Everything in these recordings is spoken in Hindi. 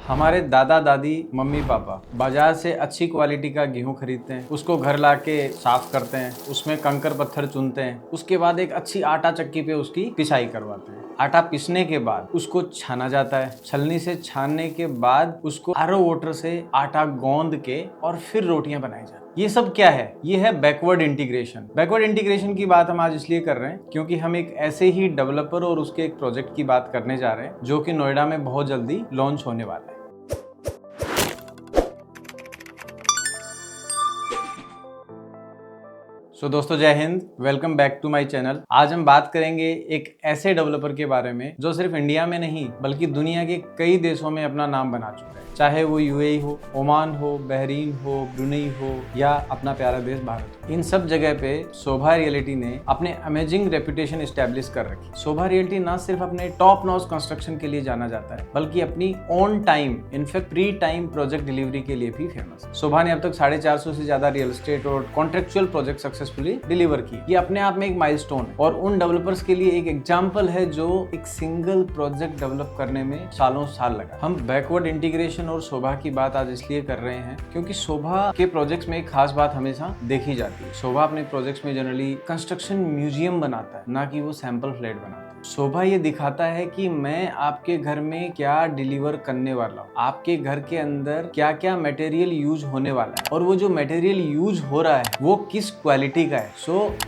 हमारे दादा दादी मम्मी पापा बाजार से अच्छी क्वालिटी का गेहूं खरीदते हैं, उसको घर लाके साफ करते हैं, उसमें कंकर पत्थर चुनते हैं, उसके बाद एक अच्छी आटा चक्की पे उसकी पिसाई करवाते हैं। आटा पिसने के बाद उसको छाना जाता है, छलनी से छानने के बाद उसको आरओ वाटर से आटा गोंद के और फिर रोटियां बनाई जाती हैं। ये सब क्या है? ये है बैकवर्ड इंटीग्रेशन। बैकवर्ड इंटीग्रेशन की बात हम आज इसलिए कर रहे हैं क्योंकि हम एक ऐसे ही डेवलपर और उसके एक प्रोजेक्ट की बात करने जा रहे हैं जो कि नोएडा में बहुत जल्दी लॉन्च होने वाला है। दोस्तों जय हिंद, welcome back to my channel. आज हम बात करेंगे एक ऐसे डेवलपर के बारे में जो सिर्फ इंडिया में नहीं बल्कि दुनिया के कई देशों में अपना नाम बना चुका है, चाहे वो यूएई हो, ओमान हो, बहरीन हो, ब्रुनेई हो या अपना प्यारा देश भारत हो। इन सब जगह पे शोभा रियल्टी ने अपने अमेजिंग रेपुटेशन एस्टेब्लिश कर रखी। शोभा रियल्टी ना सिर्फ अपने टॉप नॉच कंस्ट्रक्शन के लिए जाना जाता है बल्कि अपनी on time in fact pre time project delivery के लिए भी फेमस है। शोभा ने अब तक 450 से ज्यादा रियल एस्टेट और कॉन्ट्रेक्चुअल प्रोजेक्ट सक्सेसफुली डिलीवर की। ये अपने आप में एक माइलस्टोन है और उन डेवलपर्स के लिए एक एग्जांपल है जो एक सिंगल प्रोजेक्ट डेवलप करने में सालों साल लगा। हम बैकवर्ड इंटीग्रेशन और शोभा की बात आज इसलिए कर रहे हैं क्योंकि शोभा के प्रोजेक्ट्स में एक खास बात हमेशा देखी जाती है। शोभा अपने प्रोजेक्ट्स में जनरली कंस्ट्रक्शन म्यूजियम बनाता है, ना कि वो सैंपल फ्लैट बनाता है। शोभा ये दिखाता है कि मैं आपके घर में क्या डिलीवर करने वाला हूँ, आपके घर के अंदर क्या क्या मटेरियल यूज होने वाला है और वो जो मटेरियल यूज हो रहा है वो किस क्वालिटी का है।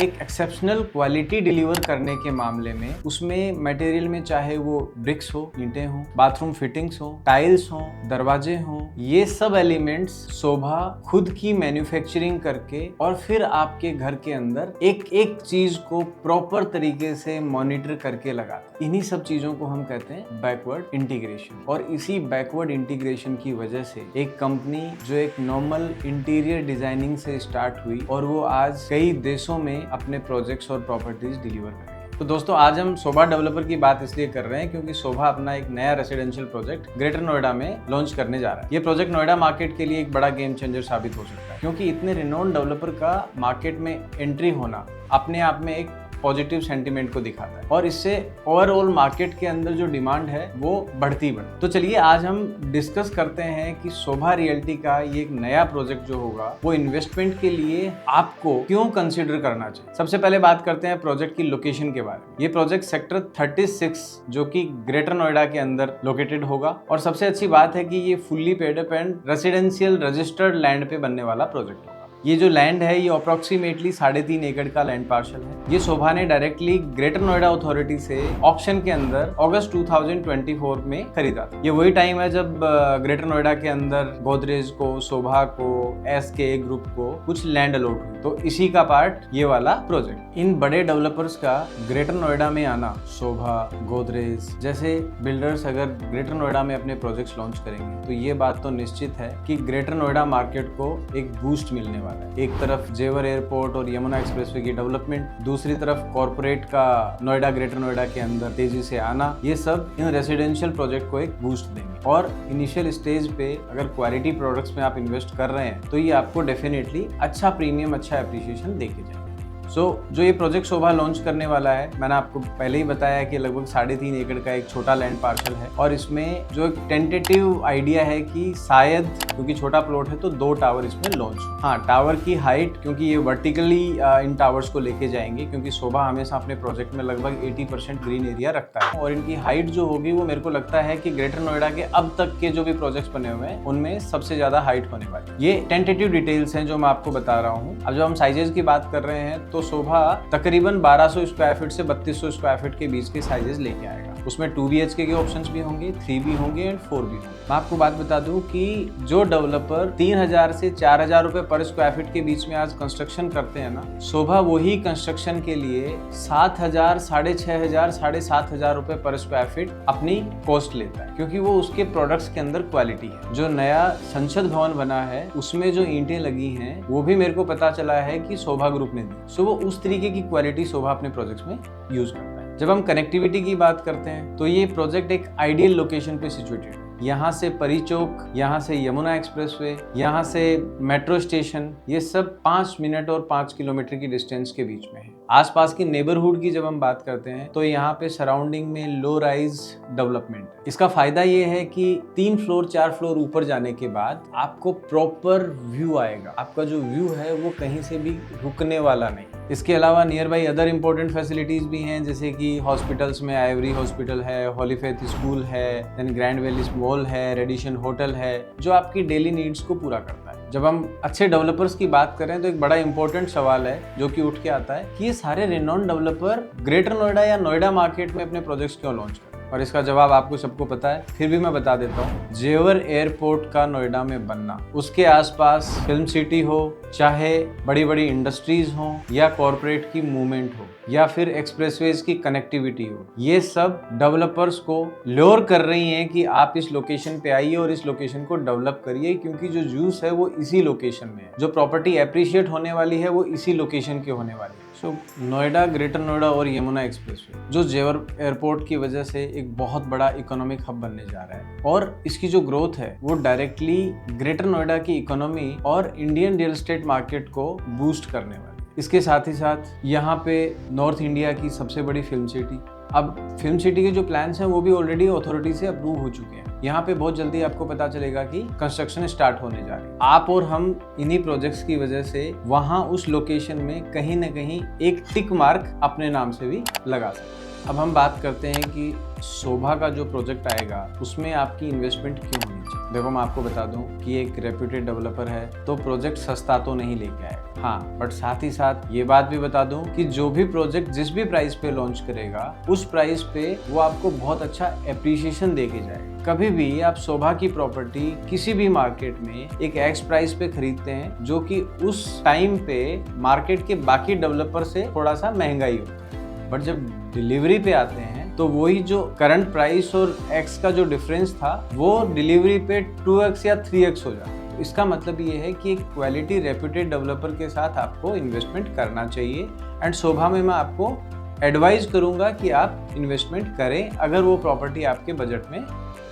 एक एक्सेप्शनल क्वालिटी डिलीवर करने के मामले में उसमें मटेरियल में चाहे वो ब्रिक्स हो, ईंटें हो, बाथरूम फिटिंग्स हो, टाइल्स हो, दरवाजे हो, ये सब एलिमेंट्स शोभा खुद की मैन्युफैक्चरिंग करके और फिर आपके घर के अंदर एक एक चीज को प्रॉपर तरीके से मॉनिटर करके लगाता है। इन्हीं सब चीजों को हम कहते हैं बैकवर्ड इंटीग्रेशन। और इसी बैकवर्ड इंटीग्रेशन की वजह से एक कंपनी जो एक नॉर्मल इंटीरियर डिजाइनिंग से स्टार्ट हुई और वो आज कई देशों में अपने प्रोजेक्ट्स और प्रॉपर्टीज डिलीवर कर रही है। तो दोस्तों आज हम शोभा डेवलपर की बात इसलिए कर रहे हैं क्योंकि शोभा अपना एक नया रेसिडेंशियल प्रोजेक्ट ग्रेटर नोएडा में लॉन्च करने जा रहा है। ये प्रोजेक्ट नोएडा मार्केट के लिए एक बड़ा गेम चेंजर साबित हो सकता है क्योंकि इतने रिनोन्ड डेवलपर का मार्केट में एंट्री होना अपने आप में एक पॉजिटिव सेंटीमेंट को दिखाता है और इससे ओवरऑल मार्केट के अंदर जो डिमांड है वो बढ़ती तो चलिए आज हम डिस्कस करते हैं कि शोभा रियल्टी का ये एक नया प्रोजेक्ट जो होगा वो इन्वेस्टमेंट के लिए आपको क्यों कंसीडर करना चाहिए। सबसे पहले बात करते हैं प्रोजेक्ट की लोकेशन के बारे में। ये प्रोजेक्ट सेक्टर 36 जो कि ग्रेटर नोएडा के अंदर लोकेटेड होगा और सबसे अच्छी बात है कि ये fully paid up and residential registered land पे बनने वाला प्रोजेक्ट होगा। ये जो लैंड है ये अप्रोक्सीमेटली 3.5 एकड़ का लैंड पार्सल है। ये शोभा ने डायरेक्टली ग्रेटर नोएडा अथॉरिटी से ऑक्शन के अंदर अगस्त 2024 में खरीदा था। ये वही टाइम है जब ग्रेटर नोएडा के अंदर गोदरेज को, शोभा को, एसके ग्रुप को कुछ लैंड अलॉट हुई। तो इसी का पार्ट ये वाला प्रोजेक्ट। इन बड़े डेवलपर्स का ग्रेटर नोएडा में आना, शोभा, गोदरेज जैसे बिल्डर्स अगर ग्रेटर नोएडा में अपने प्रोजेक्ट्स लॉन्च करेंगे तो ये बात तो निश्चित है कि ग्रेटर नोएडा मार्केट को एक बूस्ट मिलने वाला है। एक तरफ जेवर एयरपोर्ट और यमुना एक्सप्रेसवे की डेवलपमेंट, दूसरी तरफ कॉर्पोरेट का नोएडा ग्रेटर नोएडा के अंदर तेजी से आना, ये सब इन रेसिडेंशियल प्रोजेक्ट को एक बूस्ट देंगे। और इनिशियल स्टेज पे अगर क्वालिटी प्रोडक्ट्स में आप इन्वेस्ट कर रहे हैं तो ये आपको डेफिनेटली अच्छा प्रीमियम, अच्छा एप्रिसिएशन देके जाएगा। जो ये प्रोजेक्ट शोभा लॉन्च करने वाला है, मैंने आपको पहले ही बताया कि लगभग 3.5 एकड़ का एक छोटा लैंड पार्सल है और इसमें जो एक टेंटेटिव आइडिया है कि शायद क्योंकि छोटा प्लॉट है तो 2 टावर इसमें लॉन्च हो। हाँ, टावर की हाइट क्योंकि ये वर्टिकली इन टावर्स को लेके जाएंगे क्योंकि शोभा हमेशा अपने प्रोजेक्ट में लगभग 80% ग्रीन एरिया रखता है और इनकी हाइट जो होगी वो मेरे को लगता है कि ग्रेटर नोएडा के अब तक के जो भी प्रोजेक्ट्स बने हुए हैं उनमें सबसे ज्यादा हाइट होने वाली। ये टेंटेटिव डिटेल्स हैं जो मैं आपको बता रहा हूँ। अब जब हम साइजेस की बात कर रहे हैं तो शोभा तकरीबन 1200 स्क्वायर फीट से 3200 स्क्वायर फीट के बीच के साइजेस लेके आएगा। उसमें 2 BHK के ऑप्शंस भी होंगे, 3 भी होंगे एंड 4 भी होंगे। मैं आपको बात बता दूं कि जो डेवलपर 3000 से 4000 रुपए पर स्क्वायर फीट के बीच में आज कंस्ट्रक्शन करते हैं ना, शोभा वही कंस्ट्रक्शन के लिए 7000, 6500, 7500 रुपए पर स्क्वायर फीट अपनी कॉस्ट लेता है क्योंकि वो उसके प्रोडक्ट्स के अंदर क्वालिटी है। जो नया संसद भवन बना है उसमें जो ईंटें लगी हैं वो भी मेरे को पता चला है कि शोभा ग्रुप ने दी। वो उस तरीके की क्वालिटी शोभा अपने प्रोजेक्ट्स में यूज करता है। जब हम कनेक्टिविटी की बात करते हैं तो ये प्रोजेक्ट एक आइडियल लोकेशन पे सिचुएटेड है। यहाँ से परी चौक, यहाँ से यमुना एक्सप्रेसवे, यहाँ से मेट्रो स्टेशन, ये सब 5 मिनट और 5 किलोमीटर की डिस्टेंस के बीच में है। आसपास के नेबरहुड की जब हम बात करते हैं तो यहाँ पे सराउंडिंग में लो राइज डेवलपमेंट है। इसका फायदा ये है कि 3 फ्लोर 4 फ्लोर ऊपर जाने के बाद आपको प्रॉपर व्यू आएगा। आपका जो व्यू है वो कहीं से भी रुकने वाला नहीं। इसके अलावा near by other important facilities भी हैं, जैसे कि हॉस्पिटल्स में आइवरी हॉस्पिटल है, होली फेथ स्कूल है, देन ग्रैंड वैली मॉल है, रेडिशन होटल है, जो आपकी डेली नीड्स को पूरा करता है। जब हम अच्छे डेवलपर्स की बात करें तो एक बड़ा इंपॉर्टेंट सवाल है जो कि उठ के आता है कि ये सारे रेनॉन डेवलपर ग्रेटर नोएडा या नोएडा मार्केट में अपने प्रोजेक्ट्स क्यों लॉन्च करें? और इसका जवाब आपको सबको पता है, फिर भी मैं बता देता हूँ। जेवर एयरपोर्ट का नोएडा में बनना, उसके आसपास फिल्म सिटी हो, चाहे बड़ी बड़ी इंडस्ट्रीज हो या कॉरपोरेट की मूवमेंट हो या फिर एक्सप्रेसवेज की कनेक्टिविटी हो, ये सब डेवलपर्स को ल्योर कर रही हैं कि आप इस लोकेशन पे आइए और इस लोकेशन को डेवलप करिए, क्योंकि जो जूस है वो इसी लोकेशन में है, जो प्रॉपर्टी एप्रिशिएट होने वाली है वो इसी लोकेशन की होने वाली है। सो नोएडा, ग्रेटर नोएडा और यमुना एक्सप्रेसवे जो जेवर एयरपोर्ट की वजह से एक बहुत बड़ा इकोनॉमिक हब बनने जा रहा है, और इसकी जो ग्रोथ है वो डायरेक्टली ग्रेटर नोएडा की इकोनॉमी और इंडियन रियल एस्टेट मार्केट को बूस्ट करने वाली है। इसके साथ ही साथ यहाँ पे नॉर्थ इंडिया की सबसे बड़ी फिल्म सिटी, अब फिल्म सिटी के जो प्लान्स हैं वो भी ऑलरेडी अथॉरिटी से अप्रूव हो चुके हैं। यहाँ पे बहुत जल्दी आपको पता चलेगा कि कंस्ट्रक्शन स्टार्ट होने जा रही है। आप और हम इन्हीं प्रोजेक्ट्स की वजह से वहाँ उस लोकेशन में कहीं ना कहीं एक टिक मार्क अपने नाम से भी लगा सकते हैं। अब हम बात करते हैं कि शोभा का जो प्रोजेक्ट आएगा उसमें आपकी इन्वेस्टमेंट क्यों होनी चाहिए। देखो, मैं आपको बता दूं कि एक रेप्यूटेड डेवलपर है तो प्रोजेक्ट सस्ता तो नहीं लेके आए, हाँ, बट साथ ही साथ ये बात भी बता दूं कि जो भी प्रोजेक्ट जिस भी प्राइस पे लॉन्च करेगा उस प्राइस पे वो आपको बहुत अच्छा एप्रिसिएशन दे के जाएगा। कभी भी आप शोभा की प्रॉपर्टी किसी भी मार्केट में एक एक्स प्राइस पे खरीदते हैं जो कि उस टाइम पे मार्केट के बाकी डेवलपर से थोड़ा सा महंगा ही होता है, बट जब डिलीवरी पे आते हैं तो वही जो करंट प्राइस और एक्स का जो डिफरेंस था वो डिलीवरी पे 2x या 3x हो जाता है। तो इसका मतलब ये है कि एक क्वालिटी रेप्यूटेड डेवलपर के साथ आपको इन्वेस्टमेंट करना चाहिए, एंड शोभा में मैं आपको एडवाइस करूंगा कि आप इन्वेस्टमेंट करें अगर वो प्रॉपर्टी आपके बजट में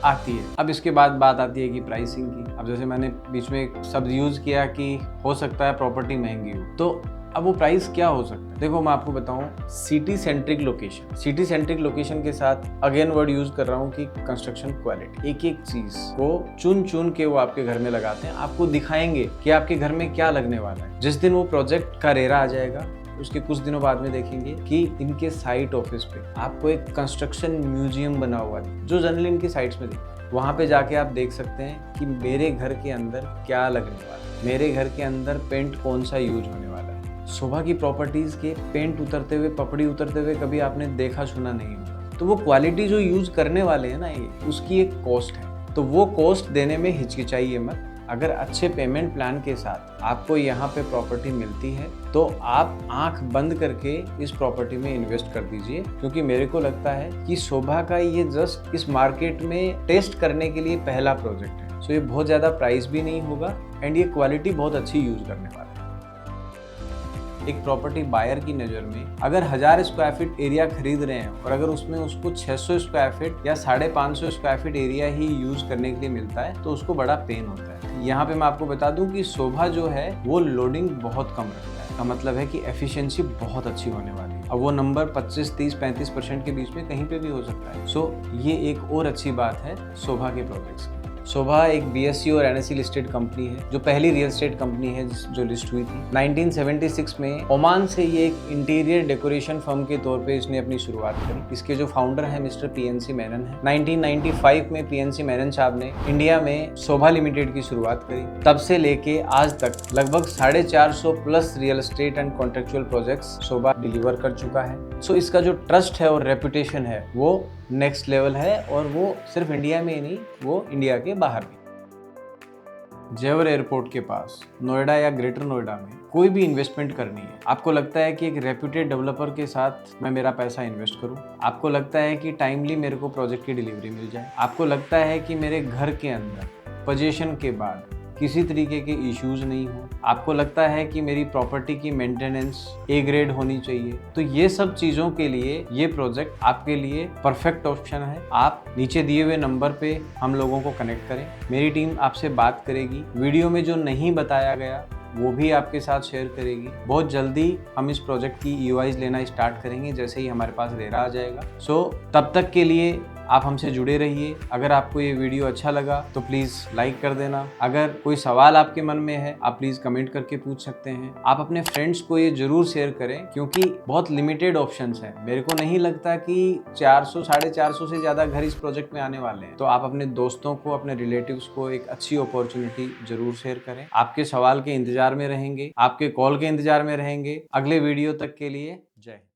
आती है। अब इसके बाद बात आती है कि प्राइसिंग की। अब जैसे मैंने बीच में एक शब्द यूज किया कि हो सकता है प्रॉपर्टी महंगी हो, तो अब वो प्राइस क्या हो सकता है? देखो, मैं आपको बताऊं, city centric location, city centric location के साथ अगेन वर्ड यूज कर रहा हूं कि कंस्ट्रक्शन क्वालिटी, एक एक चीज को चुन चुन के वो आपके घर में लगाते हैं, आपको दिखाएंगे कि आपके घर में क्या लगने वाला है। जिस दिन वो प्रोजेक्ट का रेरा आ जाएगा उसके कुछ दिनों बाद में देखेंगे कि इनके साइट ऑफिस पे आपको एक कंस्ट्रक्शन म्यूजियम बना हुआ है जो जनरली इनकी साइट्स में दिखता है। वहाँ पे जाके आप देख सकते हैं कि मेरे घर के अंदर क्या लगने वाला है, मेरे घर के अंदर पेंट कौन सा यूज होने वाला है। शोभा की प्रॉपर्टीज के पेंट उतरते हुए, पपड़ी उतरते हुए कभी आपने देखा सुना नहीं होगा। तो वो क्वालिटी जो यूज करने वाले हैं ना, ये उसकी एक कॉस्ट है, तो वो कॉस्ट देने में हिचकिचाइए मत। अगर अच्छे पेमेंट प्लान के साथ आपको यहाँ पे प्रॉपर्टी मिलती है तो आप आंख बंद करके इस प्रॉपर्टी में इन्वेस्ट कर दीजिए, क्योंकि मेरे को लगता है कि शोभा का ये जस्ट इस मार्केट में टेस्ट करने के लिए पहला प्रोजेक्ट है। सो ये बहुत ज़्यादा प्राइस भी नहीं होगा एंड ये क्वालिटी बहुत अच्छी यूज करने वाला है। एक प्रॉपर्टी बायर की नज़र में अगर 1000 स्क्वायर फीट एरिया खरीद रहे हैं और अगर उसमें उसको 600 स्क्वायर फीट या 550 स्क्वायर फीट एरिया ही यूज करने के लिए मिलता है तो उसको बड़ा पेन होता है। यहाँ पे मैं आपको बता दूं कि शोभा जो है वो लोडिंग बहुत कम रखता है, का मतलब है कि एफिशिएंसी बहुत अच्छी होने वाली है। अब वो नंबर 25, 30, 35% के बीच में कहीं पे भी हो सकता है। सो ये एक और अच्छी बात है शोभा के प्रोजेक्ट्स की। शोभा एक BSE और NSE लिस्टेड कंपनी है, जो पहली रियल एस्टेट कंपनी है जो लिस्ट हुई थी 1976 में। ओमान से ये एक इंटीरियर डेकोरेशन फर्म के तौर पे इसने अपनी शुरुआत करी। इसके जो फाउंडर है मिस्टर PNC मेनन है। 1995 में PNC मेनन साहब ने इंडिया में शोभा लिमिटेड की शुरुआत करी। तब से लेके आज तक लगभग 450 plus real estate and contractual projects Shobha deliver कर चुका है। सो इसका जो ट्रस्ट है और रेपुटेशन है वो नेक्स्ट लेवल है, और वो सिर्फ इंडिया में ही नहीं, वो इंडिया के बाहर भी। जेवर एयरपोर्ट के पास नोएडा या ग्रेटर नोएडा में कोई भी इन्वेस्टमेंट करनी है, आपको लगता है कि एक रेप्यूटेड डेवलपर के साथ मैं मेरा पैसा इन्वेस्ट करूं, आपको लगता है कि टाइमली मेरे को प्रोजेक्ट की डिलीवरी मिल जाए, आपको लगता है कि मेरे घर के अंदर पोजीशन के बाद किसी तरीके के इश्यूज नहीं हो, आपको लगता है कि मेरी प्रॉपर्टी की मेंटेनेंस A ग्रेड होनी चाहिए, तो ये सब चीज़ों के लिए ये प्रोजेक्ट आपके लिए परफेक्ट ऑप्शन है। आप नीचे दिए हुए नंबर पे हम लोगों को कनेक्ट करें, मेरी टीम आपसे बात करेगी। वीडियो में जो नहीं बताया गया वो भी आपके साथ शेयर करेगी। बहुत जल्दी हम इस प्रोजेक्ट की EOIs लेना स्टार्ट करेंगे जैसे ही हमारे पास रेरा आ जाएगा। सो तब तक के लिए आप हमसे जुड़े रहिए। अगर आपको ये वीडियो अच्छा लगा तो प्लीज़ लाइक कर देना। अगर कोई सवाल आपके मन में है आप प्लीज़ कमेंट करके पूछ सकते हैं। आप अपने फ्रेंड्स को ये जरूर शेयर करें क्योंकि बहुत लिमिटेड ऑप्शंस हैं। मेरे को नहीं लगता कि 400 450 से ज़्यादा घर इस प्रोजेक्ट में आने वाले हैं। तो आप अपने दोस्तों को, अपने रिलेटिव्स को एक अच्छी अपॉर्चुनिटी जरूर शेयर करें। आपके सवाल के इंतजार में रहेंगे, आपके कॉल के इंतजार में रहेंगे। अगले वीडियो तक के लिए जय हिंद।